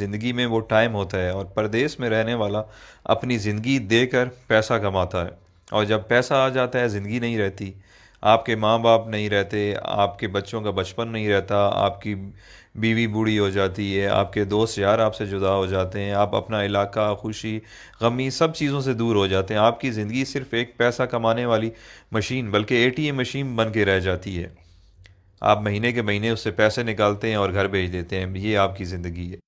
زندگی میں وہ ٹائم ہوتا ہے، اور پردیس میں رہنے والا اپنی زندگی دے کر پیسہ کماتا ہے، اور جب پیسہ آ جاتا ہے زندگی نہیں رہتی۔ آپ کے ماں باپ نہیں رہتے، آپ کے بچوں کا بچپن نہیں رہتا، آپ کی بیوی بوڑھی ہو جاتی ہے، آپ کے دوست یار آپ سے جدا ہو جاتے ہیں، آپ اپنا علاقہ، خوشی غمی سب چیزوں سے دور ہو جاتے ہیں۔ آپ کی زندگی صرف ایک پیسہ کمانے والی مشین، بلکہ اے ٹی ایم مشین بن کے رہ جاتی ہے۔ آپ مہینے کے مہینے اس سے پیسے نکالتے ہیں اور گھر بھیج دیتے ہیں، یہ آپ کی زندگی ہے۔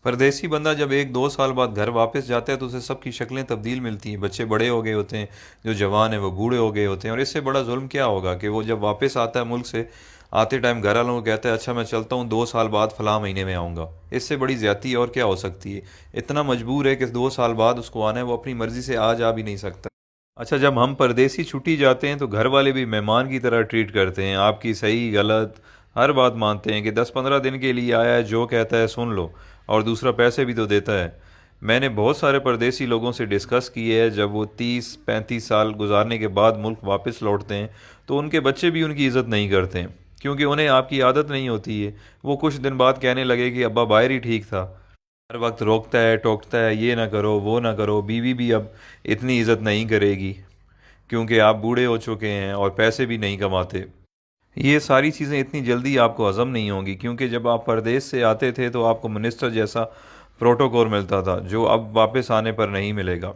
پردیسی بندہ جب ایک دو سال بعد گھر واپس جاتا ہے تو اسے سب کی شکلیں تبدیل ملتی ہیں، بچے بڑے ہو گئے ہوتے ہیں، جو جوان ہیں وہ بوڑھے ہو گئے ہوتے ہیں، اور اس سے بڑا ظلم کیا ہوگا کہ وہ جب واپس آتا ہے ملک سے، آتے ٹائم گھر والوں کو کہتا ہے اچھا میں چلتا ہوں، 2 سال بعد فلاں مہینے میں آؤں گا۔ اس سے بڑی زیادتی اور کیا ہو سکتی ہے؟ اتنا مجبور ہے کہ 2 سال بعد اس کو آنا ہے، وہ اپنی مرضی سے جا بھی نہیں سکتا۔ اچھا، جب ہم پردیسی چھٹی جاتے ہیں تو گھر والے بھی مہمان کی طرح ٹریٹ کرتے ہیں، آپ کی صحیح غلط ہر بات مانتے ہیں کہ 10-15 دن کے لیے آیا ہے، جو کہتا ہے سن لو، اور دوسرا پیسے بھی تو دیتا ہے۔ میں نے بہت سارے پردیسی لوگوں سے ڈسکس کی ہے، جب وہ 30-35 سال گزارنے کے بعد ملک واپس لوٹتے ہیں تو ان کے بچے بھی ان کی عزت نہیں کرتے ہیں، کیونکہ انہیں آپ کی عادت نہیں ہوتی ہے۔ وہ کچھ دن بعد کہنے لگے کہ ابا باہر ہی ٹھیک تھا، ہر وقت روکتا ہے ٹوکتا ہے، یہ نہ کرو وہ نہ کرو، بیوی بھی اب اتنی عزت نہیں کرے گی کیونکہ آپ بوڑھے ہو چکے ہیں اور پیسے بھی نہیں کماتے۔ یہ ساری چیزیں اتنی جلدی آپ کو ہضم نہیں ہوں گی، کیونکہ جب آپ پردیس سے آتے تھے تو آپ کو منسٹر جیسا پروٹوکول ملتا تھا، جو اب واپس آنے پر نہیں ملے گا۔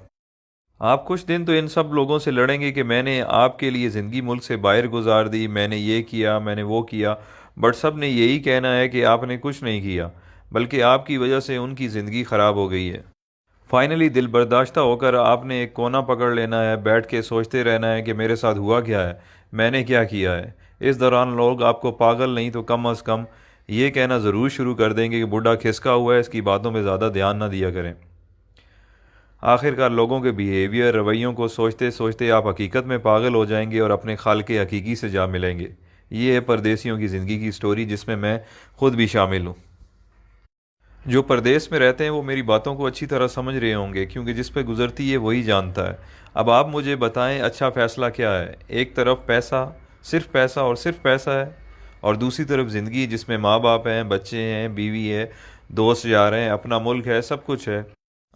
آپ کچھ دن تو ان سب لوگوں سے لڑیں گے کہ میں نے آپ کے لیے زندگی ملک سے باہر گزار دی، میں نے یہ کیا، میں نے وہ کیا، بٹ سب نے یہی کہنا ہے کہ آپ نے کچھ نہیں کیا، بلکہ آپ کی وجہ سے ان کی زندگی خراب ہو گئی ہے۔ فائنلی دل برداشتہ ہو کر آپ نے ایک کونا پکڑ لینا ہے، بیٹھ کے سوچتے رہنا ہے کہ میرے ساتھ ہوا کیا ہے، میں نے کیا کیا ہے۔ اس دوران لوگ آپ کو پاگل نہیں تو کم از کم یہ کہنا ضرور شروع کر دیں گے کہ بڈھا کھسکا ہوا ہے، اس کی باتوں پہ زیادہ دھیان نہ دیا کریں۔ آخرکار لوگوں کے بیہیویئر رویوں کو سوچتے سوچتے آپ حقیقت میں پاگل ہو جائیں گے اور اپنے خالق حقیقی سے جا ملیں گے۔ یہ ہے پردیسیوں کی زندگی کی سٹوری، جس میں خود بھی شامل ہوں۔ جو پردیس میں رہتے ہیں وہ میری باتوں کو اچھی طرح سمجھ رہے ہوں گے، کیونکہ جس پہ گزرتی ہے وہی جانتا ہے۔ اب آپ مجھے بتائیں اچھا فیصلہ کیا ہے؟ ایک طرف پیسہ اور صرف پیسہ ہے، اور دوسری طرف زندگی جس میں ماں باپ ہیں، بچے ہیں، بیوی ہے، دوست یار ہیں، اپنا ملک ہے، سب کچھ ہے۔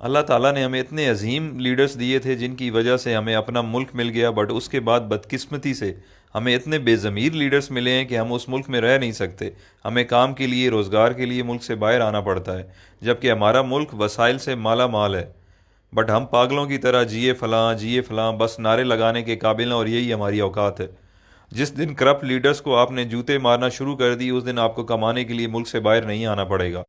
اللہ تعالیٰ نے ہمیں اتنے عظیم لیڈرز دیے تھے جن کی وجہ سے ہمیں اپنا ملک مل گیا، بٹ اس کے بعد بدقسمتی سے ہمیں اتنے بے ضمیر لیڈرز ملے ہیں کہ ہم اس ملک میں رہ نہیں سکتے، ہمیں کام کے لیے، روزگار کے لیے ملک سے باہر آنا پڑتا ہے، جبکہ ہمارا ملک وسائل سے مالا مال ہے، بٹ ہم پاگلوں کی طرح جیے فلاں بس نعرے لگانے کے قابل ہیں، اور یہی ہماری اوقات ہے۔ جس دن کرپٹ لیڈرز کو آپ نے جوتے مارنا شروع کر دی، اس دن آپ کو کمانے کے لیے ملک سے باہر نہیں آنا پڑے گا۔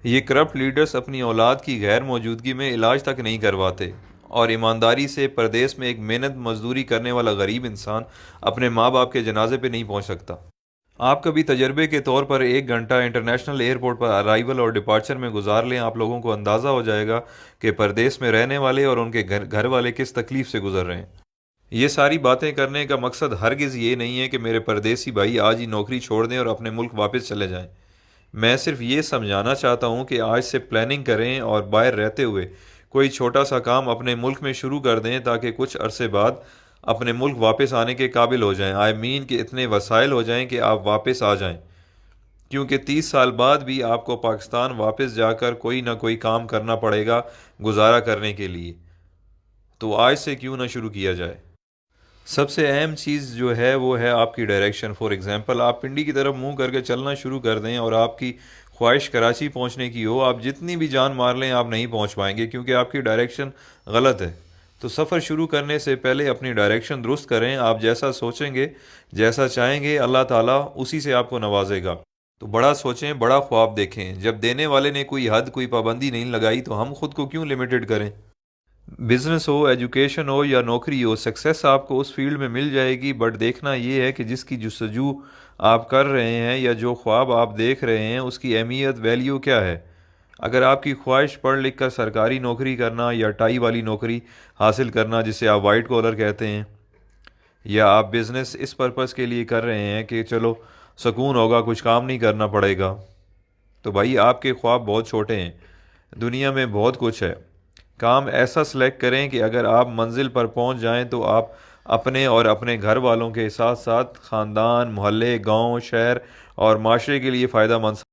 یہ کرپٹ لیڈرز اپنی اولاد کی غیر موجودگی میں علاج تک نہیں کرواتے، اور ایمانداری سے پردیس میں ایک محنت مزدوری کرنے والا غریب انسان اپنے ماں باپ کے جنازے پہ نہیں پہنچ سکتا۔ آپ کبھی تجربے کے طور پر 1 گھنٹہ انٹرنیشنل ایئرپورٹ پر ارائیول اور ڈپارچر میں گزار لیں، آپ لوگوں کو اندازہ ہو جائے گا کہ پردیس میں رہنے والے اور ان کے گھر والے کس تکلیف سے گزر رہے ہیں۔ یہ ساری باتیں کرنے کا مقصد ہرگز یہ نہیں ہے کہ میرے پردیسی بھائی آج ہی نوکری چھوڑ دیں اور اپنے ملک واپس چلے جائیں۔ میں صرف یہ سمجھانا چاہتا ہوں کہ آج سے پلاننگ کریں اور باہر رہتے ہوئے کوئی چھوٹا سا کام اپنے ملک میں شروع کر دیں، تاکہ کچھ عرصے بعد اپنے ملک واپس آنے کے قابل ہو جائیں۔ کہ اتنے وسائل ہو جائیں کہ آپ واپس آ جائیں، کیونکہ 30 سال بعد بھی آپ کو پاکستان واپس جا کر کوئی نہ کوئی کام کرنا پڑے گا گزارا کرنے کے لیے۔ تو آج سے کیوں نہ شروع کیا جائے؟ سب سے اہم چیز جو ہے وہ ہے آپ کی ڈائریکشن۔ فار ایگزامپل، آپ پنڈی کی طرف منہ کر کے چلنا شروع کر دیں اور آپ کی خواہش کراچی پہنچنے کی ہو، آپ جتنی بھی جان مار لیں آپ نہیں پہنچ پائیں گے، کیونکہ آپ کی ڈائریکشن غلط ہے۔ تو سفر شروع کرنے سے پہلے اپنی ڈائریکشن درست کریں۔ آپ جیسا سوچیں گے، جیسا چاہیں گے، اللہ تعالیٰ اسی سے آپ کو نوازے گا۔ تو بڑا سوچیں، بڑا خواب دیکھیں۔ جب دینے والے نے کوئی حد، کوئی پابندی نہیں لگائی تو ہم خود کو کیوں لمیٹڈ کریں؟ بزنس ہو، ایجوکیشن ہو یا نوکری ہو، سکسیس آپ کو اس فیلڈ میں مل جائے گی، بٹ دیکھنا یہ ہے کہ جس کی جستجو آپ کر رہے ہیں یا جو خواب آپ دیکھ رہے ہیں اس کی اہمیت، ویلیو کیا ہے۔ اگر آپ کی خواہش پڑھ لکھ کر سرکاری نوکری کرنا یا ٹائی والی نوکری حاصل کرنا جسے آپ وائٹ کالر کہتے ہیں، یا آپ بزنس اس پرپس کے لیے کر رہے ہیں کہ چلو سکون ہوگا، کچھ کام نہیں کرنا پڑے گا، تو بھائی آپ کے خواب بہت چھوٹے ہیں۔ دنیا میں بہت کچھ ہے۔ کام ایسا سلیکٹ کریں کہ اگر آپ منزل پر پہنچ جائیں تو آپ اپنے اور اپنے گھر والوں کے ساتھ ساتھ خاندان، محلے، گاؤں، شہر اور معاشرے کے لیے فائدہ مند